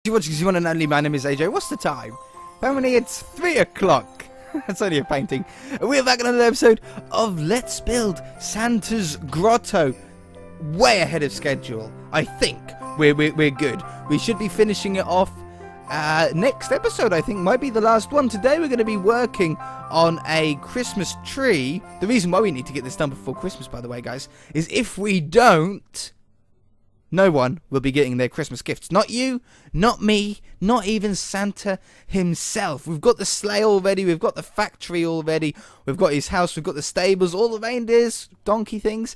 You watch because you want to know. My name is AJ. What's the time? Apparently it's 3 o'clock. That's only a painting. And we're back on another episode of Let's Build Santa's Grotto. Way ahead of schedule. I think we're good. We should be finishing it off next episode. I think might be the last one. Today we're going to be working on a Christmas tree. The reason why we need to get this done before Christmas, by the way, guys, is if we don't, no one will be getting their Christmas gifts. Not you, not me, not even Santa himself. We've got the sleigh already. We've got the factory already. We've got his house. We've got the stables. All the reindeers, donkey things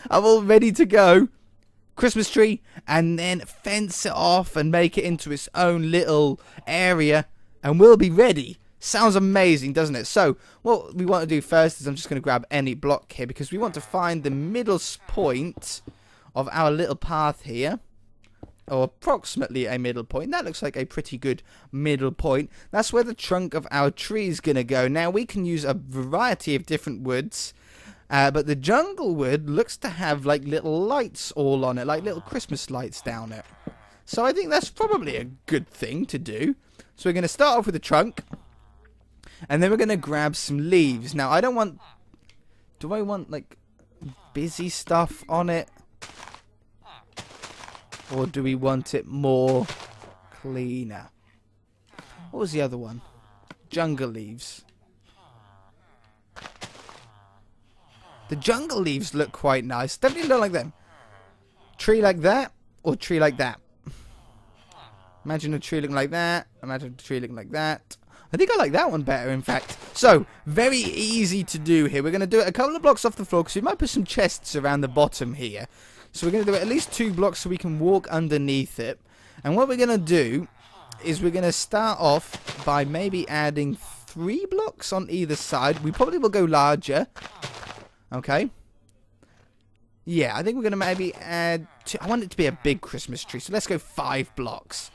are all ready to go. Christmas tree, and then fence it off and make it into its own little area, and we'll be ready. Sounds amazing, doesn't it? So, what we want to do first is I'm just going to grab any block here because we want to find the middle point of our little path here, or approximately a middle point. That looks like a pretty good middle point. That's where the trunk of our tree is going to go. Now, we can use a variety of different woods, but the jungle wood looks to have like little lights all on it, like little Christmas lights down it. So I think that's probably a good thing to do. So we're going to start off with the trunk, and then we're going to grab some leaves. Now, I don't want... Do I want, like, busy stuff on it? Or do we want it more cleaner? What was the other one? Jungle leaves. The jungle leaves look quite nice. Definitely look like them. Tree like that, or tree like that? Imagine a tree looking like that. Imagine a tree looking like that. I think I like that one better, in fact. So, very easy to do here. We're going to do it a couple of blocks off the floor, because we might put some chests around the bottom here. So we're going to do it at least 2 blocks so we can walk underneath it. And what we're going to do is we're going to start off by maybe adding 3 blocks on either side. We probably will go larger. Okay. Yeah, I think we're going to maybe add... I want it to be a big Christmas tree. So let's go 5 blocks.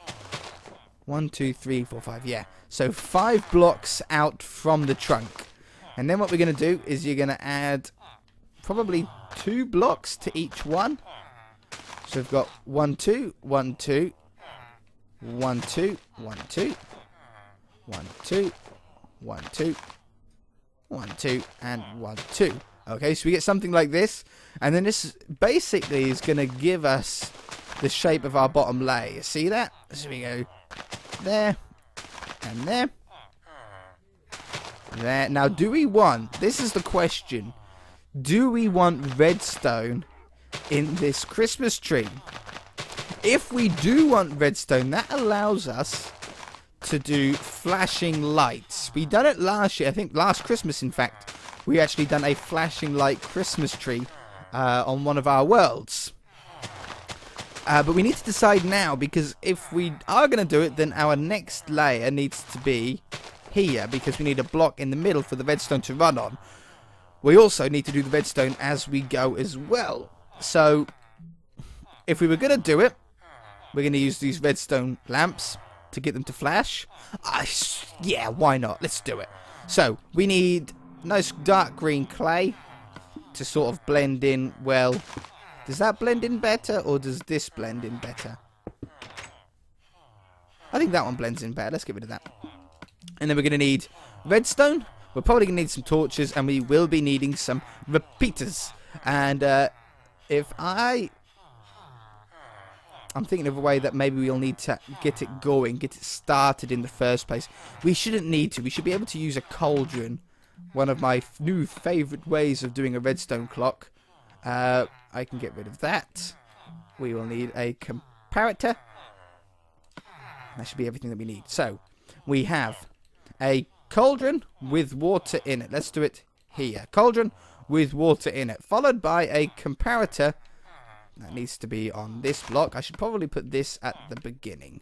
1, 2, 3, 4, 5. Yeah. So 5 blocks out from the trunk. And then what we're going to do is you're going to add probably 2 blocks to each one. So we've got 1, 2, 1, 2, 1, 2, 1, 2, 1, 2, 1, 2, 1, 2, and 1, 2. Okay, so we get something like this, and then this basically is going to give us the shape of our bottom layer. See that? So we go there, and there, there. Now, do we want, this is the question, do we want redstone in this Christmas tree? If we do want redstone, that allows us to do flashing lights. We done it last year, I think last Christmas in fact. We actually done a flashing light Christmas tree on one of our worlds. But we need to decide now, because if we are going to do it, then our next layer needs to be here, because we need a block in the middle for the redstone to run on. We also need to do the redstone as we go as well. So, if we were going to do it, we're going to use these redstone lamps to get them to flash. Yeah, why not? Let's do it. So, we need nice dark green clay to sort of blend in well. Does that blend in better, or does this blend in better? I think that one blends in better. Let's get rid of that. And then we're going to need redstone. We're probably going to need some torches, and we will be needing some repeaters. And I'm thinking of a way that maybe we'll need to get it going, get it started in the first place. We shouldn't need to. We should be able to use a cauldron. One of my new favourite ways of doing a redstone clock. I can get rid of that. We will need a comparator. That should be everything that we need. So, we have a cauldron with water in it. Let's do it here. Cauldron with water in it. Followed by a comparator. That needs to be on this block. I should probably put this at the beginning,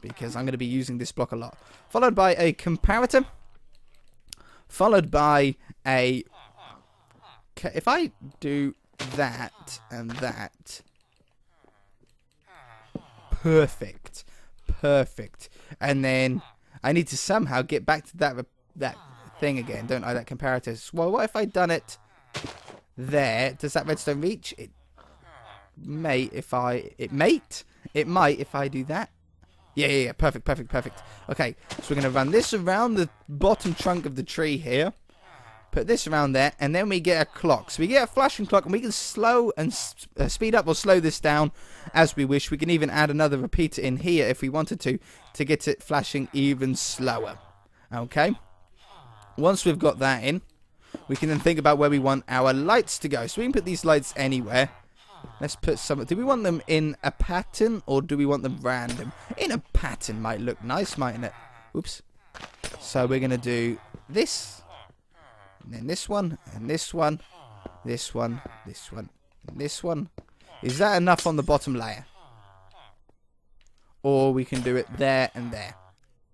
because I'm going to be using this block a lot. Followed by a comparator. Followed by a... If I do that and that... Perfect. Perfect. And then I need to somehow get back to that thing again, don't I? That comparator. Well, what if I done it there? Does that redstone reach? It might if I do that. Yeah. Perfect. Okay, so we're going to run this around the bottom trunk of the tree here. Put this around there, and then we get a clock. So we get a flashing clock, and we can slow and speed up or slow this down as we wish. We can even add another repeater in here if we wanted to get it flashing even slower. Okay. Once we've got that in, we can then think about where we want our lights to go. So we can put these lights anywhere. Let's put some... Do we want them in a pattern, or do we want them random? In a pattern might look nice, mightn't it? Oops. So we're going to do this. And then this one, and this one, this one, this one, and this one. Is that enough on the bottom layer? Or we can do it there and there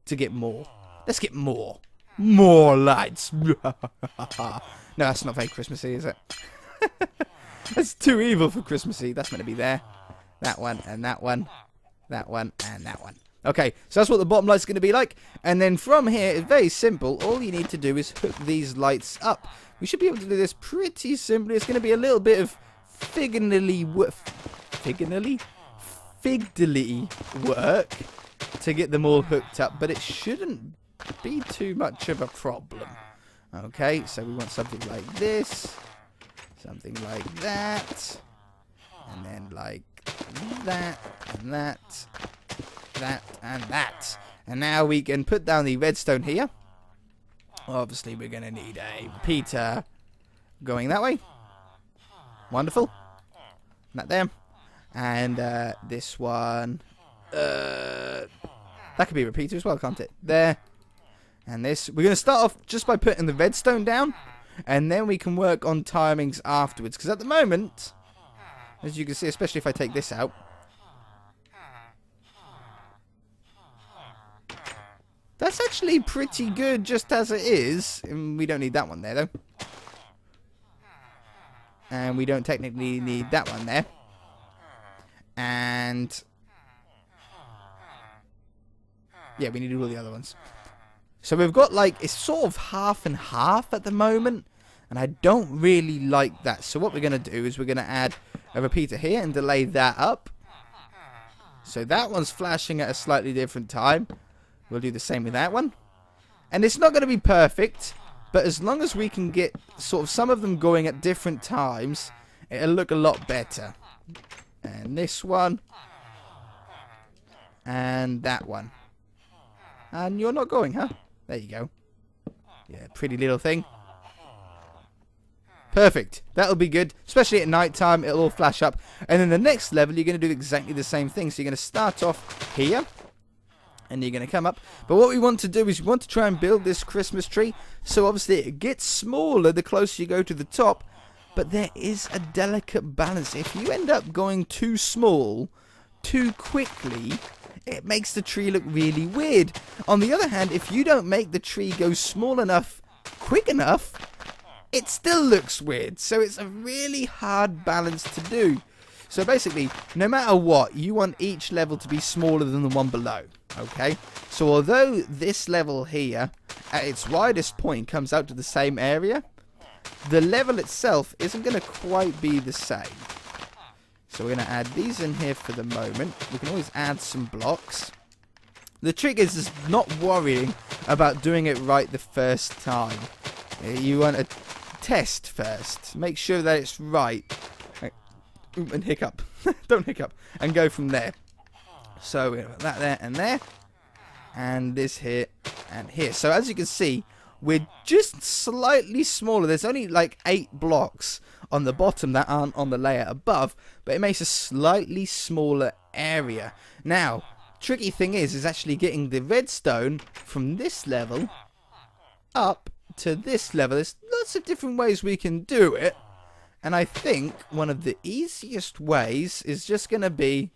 to get more. Let's get more. More lights. No, that's not very Christmassy, is it? That's too evil for Christmassy. That's meant to be there. That one, and that one. That one, and that one. Okay, so that's what the bottom light's going to be like. And then from here, it's very simple. All you need to do is hook these lights up. We should be able to do this pretty simply. It's going to be a little bit of fiddly work to get them all hooked up. But it shouldn't be too much of a problem. Okay, so we want something like this. Something like that. And then like that and that. That and that. And now we can put down the redstone here. Obviously we're going to need a repeater going that way. Wonderful. That there. And this one. That could be a repeater as well, can't it? There. And this. We're going to start off just by putting the redstone down. And then we can work on timings afterwards. Because at the moment, as you can see, especially if I take this out, that's actually pretty good just as it is. And we don't need that one there, though. And we don't technically need that one there. And yeah, we need all the other ones. So we've got like, it's sort of half and half at the moment. And I don't really like that. So what we're going to do is we're going to add a repeater here and delay that up. So that one's flashing at a slightly different time. We'll do the same with that one. And it's not going to be perfect, but as long as we can get sort of some of them going at different times, it'll look a lot better. And this one. And that one. And you're not going, huh? There you go. Yeah, pretty little thing. Perfect. That'll be good. Especially at night time, it'll all flash up. And then the next level, you're going to do exactly the same thing. So you're going to start off here. And you're going to come up. But what we want to do is we want to try and build this Christmas tree. So obviously it gets smaller the closer you go to the top. But there is a delicate balance. If you end up going too small, too quickly, it makes the tree look really weird. On the other hand, if you don't make the tree go small enough, quick enough, it still looks weird. So it's a really hard balance to do. So basically, no matter what, you want each level to be smaller than the one below. Okay? So although this level here, at its widest point, comes out to the same area, the level itself isn't going to quite be the same. So we're going to add these in here for the moment. We can always add some blocks. The trick is just not worrying about doing it right the first time. You want to test first. Make sure that it's right. And hiccup. Don't hiccup. And go from there. So we're going to put that there and there. And this here and here. So as you can see, we're just slightly smaller. There's only like 8 blocks on the bottom that aren't on the layer above. But it makes a slightly smaller area. Now, tricky thing is actually getting the redstone from this level up to this level. There's lots of different ways we can do it. And I think one of the easiest ways is just going to be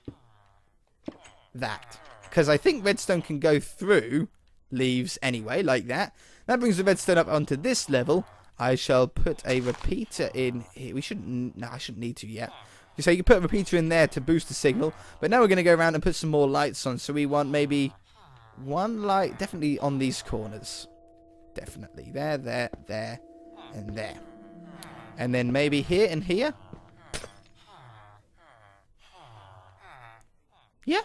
that. Because I think redstone can go through leaves anyway, like that. That brings the redstone up onto this level. I shall put a repeater in here. We shouldn't... No, I shouldn't need to yet. So you can put a repeater in there to boost the signal. But now we're going to go around and put some more lights on. So we want maybe one light definitely on these corners. Definitely. There, there, there, and there. And then maybe here and here. Yeah.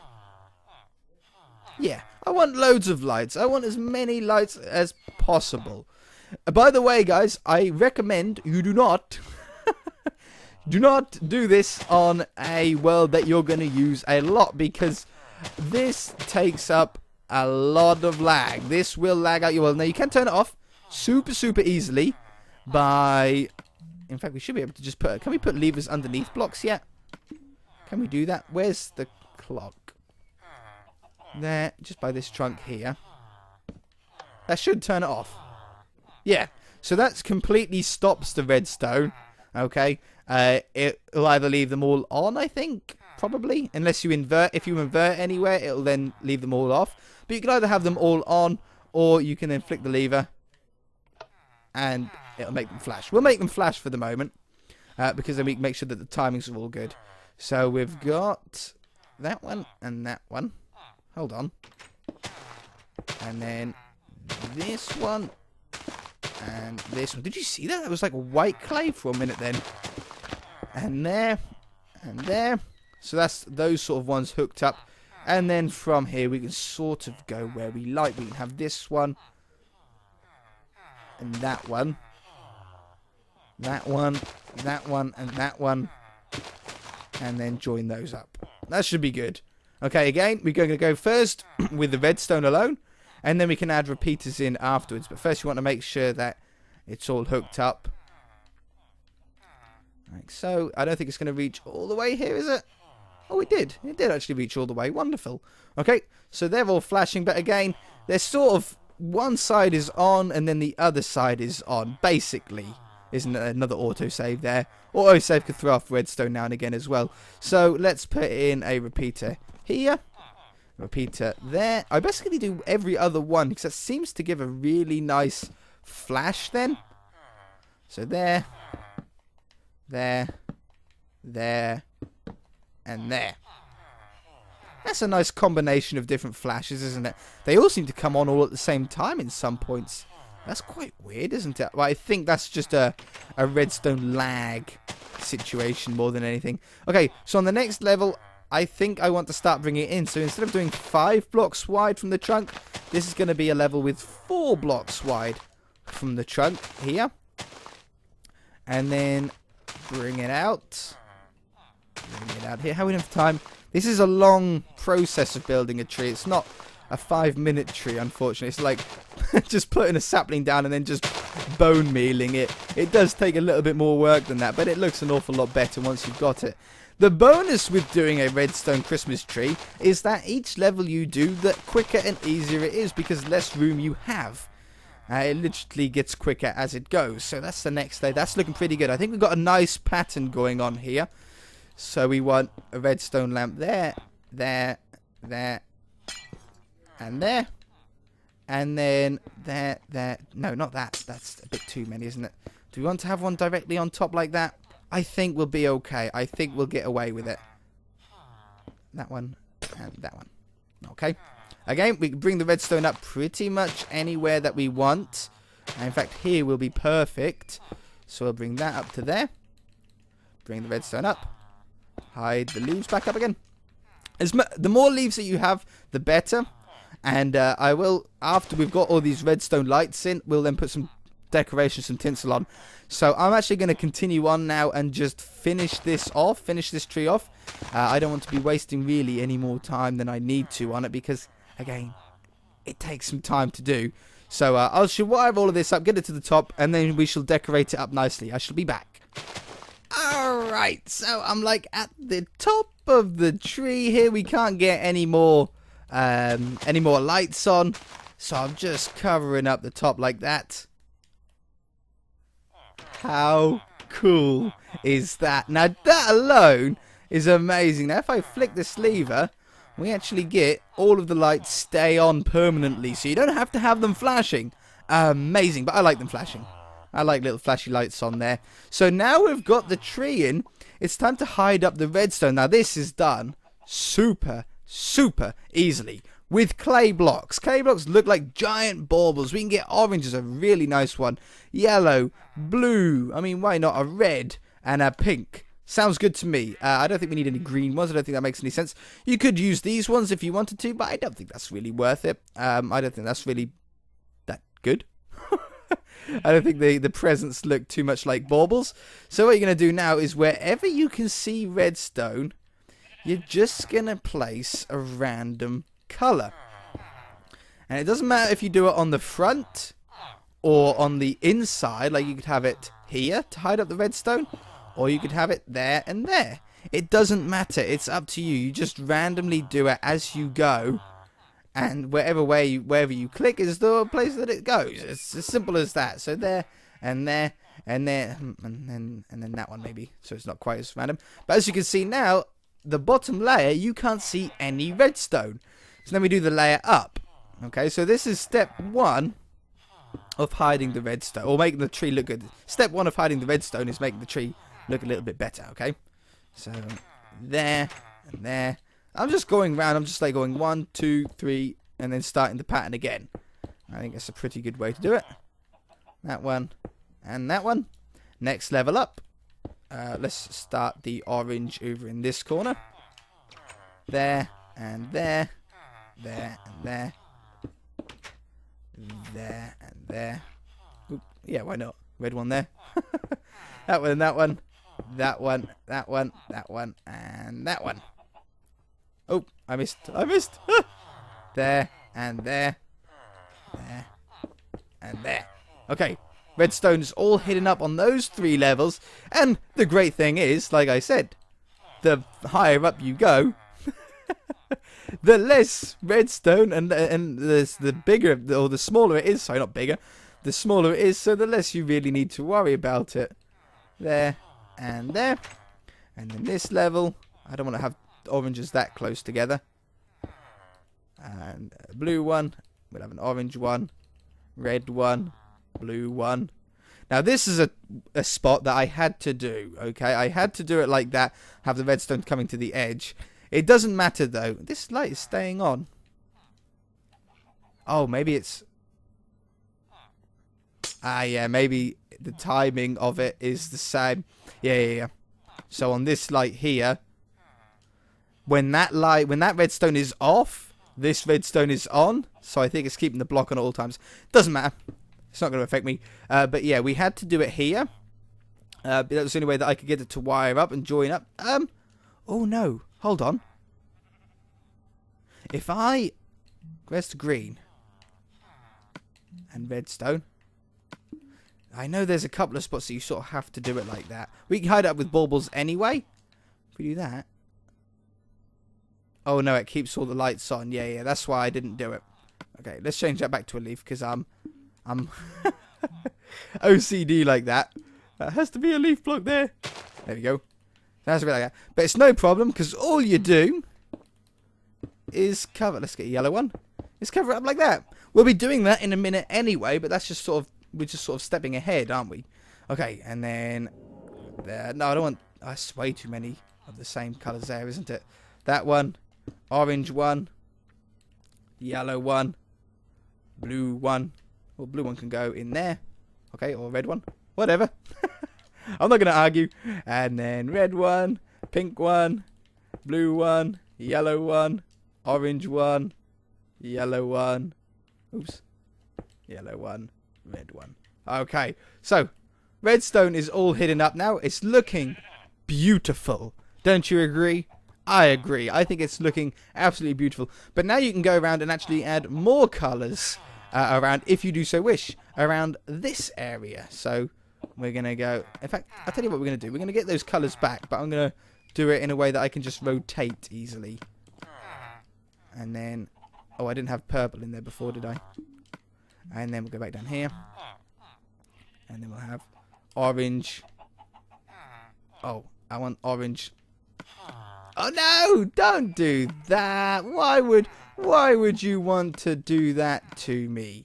want loads of lights. I want as many lights as possible. By the way, guys, I recommend you do not do this on a world that you're going to use a lot, because this takes up a lot of lag. This will lag out your world. Now, you can turn it off super easily by... In fact, we should be able to just put... Can we put levers underneath blocks yet? Can we do that? Where's the clock? There, just by this trunk here. That should turn it off. Yeah, so that completely stops the redstone. Okay, it'll either leave them all on, I think, probably, unless you invert. If you invert anywhere, it'll then leave them all off. But you can either have them all on, or you can then flick the lever, and it'll make them flash. We'll make them flash for the moment, because then we can make sure that the timings are all good. So we've got that one and that one. Hold on. And then this one. And this one. Did you see that? That was like white clay for a minute then. And there. And there. So that's those sort of ones hooked up. And then from here we can sort of go where we like. We can have this one. And that one. That one. That one. And that one. And then join those up. That should be good. Okay, again, we're going to go first with the redstone alone. And then we can add repeaters in afterwards. But first you want to make sure that it's all hooked up. Like so. I don't think it's going to reach all the way here, is it? Oh, it did. It did actually reach all the way. Wonderful. Okay, so they're all flashing. But again, they're sort of... One side is on and then the other side is on. Basically. Isn't another autosave there. Autosave could throw off redstone now and again as well. So let's put in a repeater here. Repeater there. I basically do every other one because that seems to give a really nice flash then. So there, there, there, and there. That's a nice combination of different flashes, isn't it? They all seem to come on all at the same time in some points. That's quite weird, isn't it? Well, I think that's just a redstone lag situation more than anything. Okay, so on the next level, I think I want to start bringing it in. So instead of doing 5 blocks wide from the trunk, this is going to be a level with 4 blocks wide from the trunk here. And then bring it out. Bring it out here. How enough time? This is a long process of building a tree. It's not a 5-minute tree, unfortunately. It's like just putting a sapling down and then just bone mealing it. It does take a little bit more work than that, but it looks an awful lot better once you've got it. The bonus with doing a redstone Christmas tree is that each level you do, the quicker and easier it is because less room you have. It literally gets quicker as it goes. So that's the next day. That's looking pretty good. I think we've got a nice pattern going on here. So we want a redstone lamp there, there, there, and there. And then there, there. No, not that. That's a bit too many, isn't it? Do we want to have one directly on top like that? I think we'll be okay. I think we'll get away with it. That one and that one. Okay. Again, we can bring the redstone up pretty much anywhere that we want. And in fact, here will be perfect. So we'll bring that up to there. Bring the redstone up. Hide the leaves back up again. The more leaves that you have, the better. And I will, after we've got all these redstone lights in, we'll then put some decoration, some tinsel on. So I'm actually going to continue on now and just finish this off, finish this tree off. I don't want to be wasting really any more time than I need to on it because, again, it takes some time to do. So I shall wire all of this up, get it to the top, and then we shall decorate it up nicely. I shall be back. Alright, so I'm like at the top of the tree here. We can't get any more lights on. So I'm just covering up the top like that. How cool is that? Now that alone is amazing. Now if I flick this lever, we actually get all of the lights stay on permanently. So you don't have to have them flashing. Amazing, but I like them flashing. I like little flashy lights on there. So now we've got the tree in, it's time to hide up the redstone. Now this is done super easily with clay blocks. Clay blocks look like giant baubles. We can get orange as a really nice one. Yellow, blue, I mean why not a red and a pink. Sounds good to me. I don't think we need any green ones. I don't think that makes any sense. You could use these ones if you wanted to, but I don't think that's really worth it. I don't think that's really that good. I don't think the presents look too much like baubles. So what you're going to do now is wherever you can see redstone, you're just going to place a random colour. And it doesn't matter if you do it on the front or on the inside. Like you could have it here to hide up the redstone, or you could have it there and there. It doesn't matter. It's up to you. You just randomly do it as you go. And wherever you click is the place that it goes. It's as simple as that. So there and there and there and then that one maybe. So it's not quite as random. But as you can see now, the bottom layer, you can't see any redstone. So then we do the layer up. Okay, so this is step 1 of hiding the redstone, or making the tree look good. Step 1 of hiding the redstone is making the tree look a little bit better, okay? So, there, and there. I'm just going round, I'm just like going 1, 2, 3, and then starting the pattern again. I think that's a pretty good way to do it. That one, and that one. Next level up. Let's start the orange over in this corner. There, and there. There, and there. There, and there. Oop, yeah, why not? Red one there. That one and that one. That one, that one, that one, and that one. Oh, I missed. I missed. There, and there. There, and there. Okay, redstone's all hidden up on those 3 levels. And the great thing is, like I said, the higher up you go, the less redstone and the bigger, or the smaller it is. Sorry, not bigger. The smaller it is, so the less you really need to worry about it. There and there. And then this level, I don't want to have oranges that close together. And a blue one. We'll have an orange one. Red one. Blue one. Now this is a spot that I had to do. Okay, I had to do it like that. Have the redstone coming to the edge. It doesn't matter though. This light is staying on. Oh, maybe it's... yeah, maybe the timing of it is the same. Yeah. So on this light here, when that redstone is off, this redstone is on. So I think it's keeping the block on at all times. Doesn't matter. It's not going to affect me. But yeah, we had to do it here. That was the only way that I could get it to wire up and join up. Oh no. Hold on. If I... Where's the green? And redstone. I know there's a couple of spots that you sort of have to do it like that. We can hide it up with baubles anyway. If we do that. Oh no, it keeps all the lights on. Yeah, that's why I didn't do it. Okay, let's change that back to a leaf because I'm OCD like that. That has to be a leaf block there. There we go. That has to be like that. But it's no problem because all you do is cover. Let's get a yellow one. Is cover it up like that. We'll be doing that in a minute anyway, but that's just sort of, we're just sort of stepping ahead, aren't we? Okay, and then there. No, I don't want. That's way too many of the same colours there, isn't it? That one, orange one, yellow one, blue one. Well, blue one can go in there. Okay, or red one. Whatever. I'm not going to argue. And then red one, pink one, blue one, yellow one, orange one, yellow one. Oops. Yellow one, red one. Okay, so redstone is all hidden up now. It's looking beautiful. Don't you agree? I agree. I think it's looking absolutely beautiful. But now you can go around and actually add more colours around, if you do so wish, around this area. So we're going to go... In fact, I'll tell you what we're going to do. We're going to get those colours back, but I'm going to do it in a way that I can just rotate easily. And then... Oh, I didn't have purple in there before, did I? And then we'll go back down here. And then we'll have orange. Oh, I want orange. Oh no! Don't do that. Why would you want to do that to me?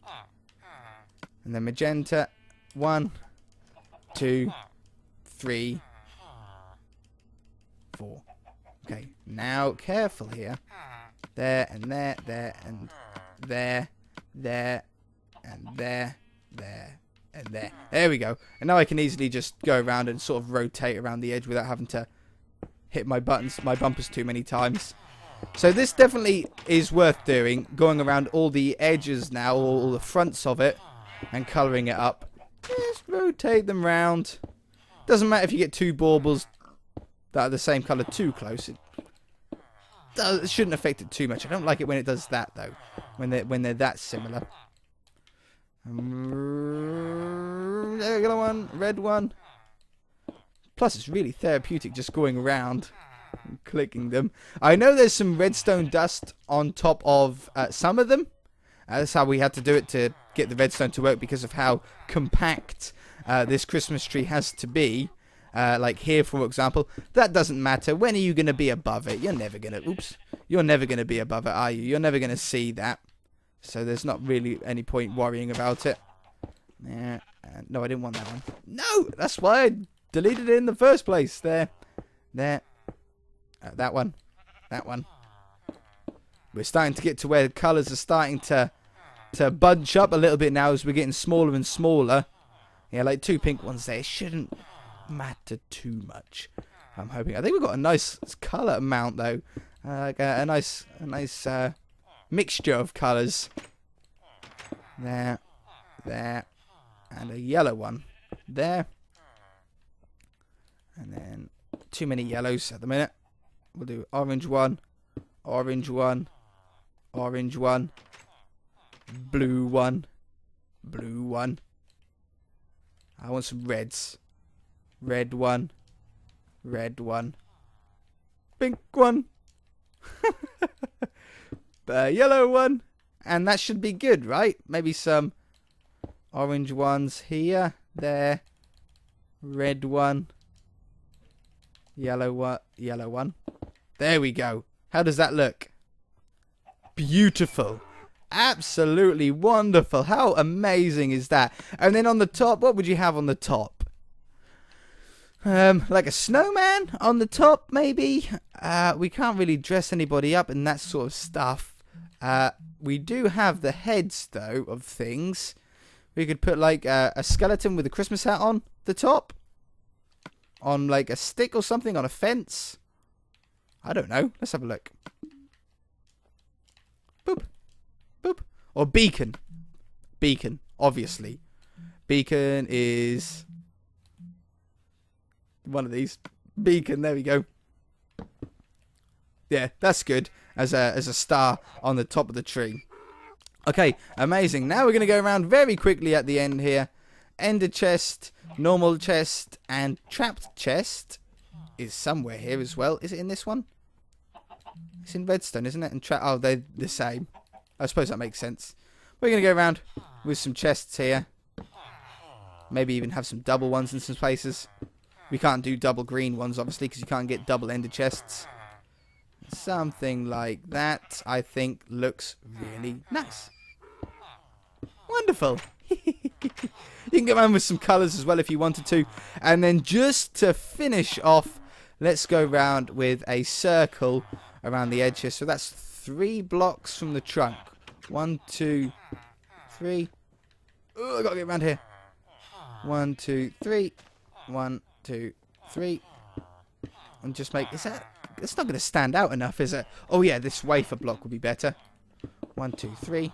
And then magenta. 1, 2, 3, 4. Okay, now careful here. There and there and there, and there, there, And there. There we go. And now I can easily just go around and sort of rotate around the edge without having to hit my bumpers too many times. So this definitely is worth doing. Going around all the edges now, all the fronts of it, and colouring it up. Just rotate them round. Doesn't matter if you get two baubles that are the same colour too close. It shouldn't affect it too much. I don't like it when it does that though. When they're that similar. There we go, one, red one. Plus, it's really therapeutic just going around and clicking them. I know there's some redstone dust on top of some of them. That's how we had to do it to get the redstone to work because of how compact this Christmas tree has to be. Like here, for example. That doesn't matter. When are you going to be above it? You're never going to... Oops. You're never going to be above it, are you? You're never going to see that. So there's not really any point worrying about it. Yeah. No, I didn't want that one. No! That's why I deleted it in the first place. There. There. That one. That one. We're starting to get to where the colours are starting to bunch up a little bit now as we're getting smaller and smaller. Yeah, like two pink ones there. It shouldn't matter too much. I'm hoping. I think we've got a nice colour amount though. Like a nice mixture of colours. There. There. And a yellow one. There. And then too many yellows at the minute. We'll do orange one. Orange one. Orange one. Blue one. Blue one. I want some reds. Red one. Red one. Pink one. Yellow one. And that should be good, right? Maybe some orange ones here. There. Red one. Yellow one. Yellow one. There we go. How does that look? Beautiful. Absolutely wonderful. How amazing is that? And then on the top, what would you have on the top? Like a snowman on the top, maybe? We can't really dress anybody up and that sort of stuff. We do have the heads, though, of things. We could put, like, a skeleton with a Christmas hat on the top. On, like, a stick or something on a fence. I don't know. Let's have a look. Boop. Boop. Or beacon. Beacon, obviously. Beacon is one of these. Beacon, there we go. Yeah, that's good. As a star on the top of the tree. Okay, amazing. Now we're going to go around very quickly at the end here. Ender chest, normal chest, and trapped chest is somewhere here as well. Is it in this one? It's in redstone, isn't it? And oh, they're the same. I suppose that makes sense. We're going to go around with some chests here. Maybe even have some double ones in some places. We can't do double green ones, obviously, because you can't get double ender chests. Something like that, I think, looks really nice. Wonderful. You can go around with some colours as well if you wanted to. And then just to finish off, let's go around with a circle around the edge here. So that's 3 blocks from the trunk. 1, 2, 3. Oh, I gotta get around here. 1, 2, 3. 1, 2, 3. And just make... Is that... It's not going to stand out enough, is it? Oh, yeah, this wafer block would be better. 1, 2, 3.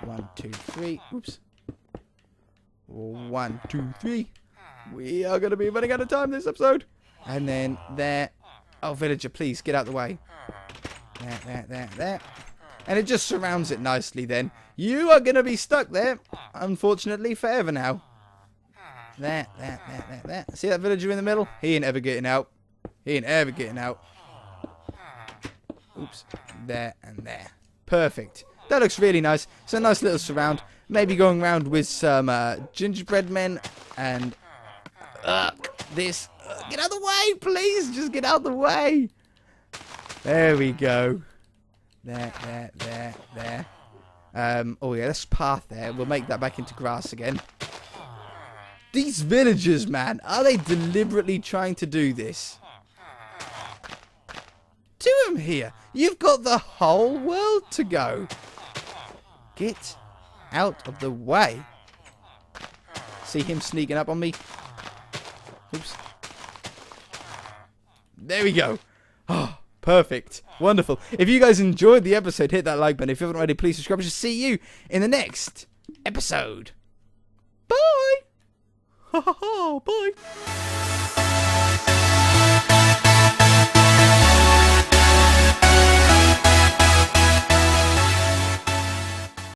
1, 2, 3. Oops. 1, 2, 3. We are going to be running out of time this episode. And then there. Oh, villager, please, get out the way. There. And it just surrounds it nicely then. You are going to be stuck there, unfortunately, forever now. There. See that villager in the middle? He ain't ever getting out. He ain't ever getting out. Oops. There and there. Perfect. That looks really nice. It's a nice little surround. Maybe going around with some gingerbread men and this. Get out of the way, please. Just get out of the way. There we go. There. Oh, yeah, that's path there. We'll make that back into grass again. These villagers, man. Are they deliberately trying to do this? 2 of them here. You've got the whole world to go. Get out of the way. See him sneaking up on me. Oops. There we go. Oh, perfect. Wonderful. If you guys enjoyed the episode, hit that like button. If you haven't already, please subscribe. Just see you in the next episode. Bye. Ha ha ha. Bye.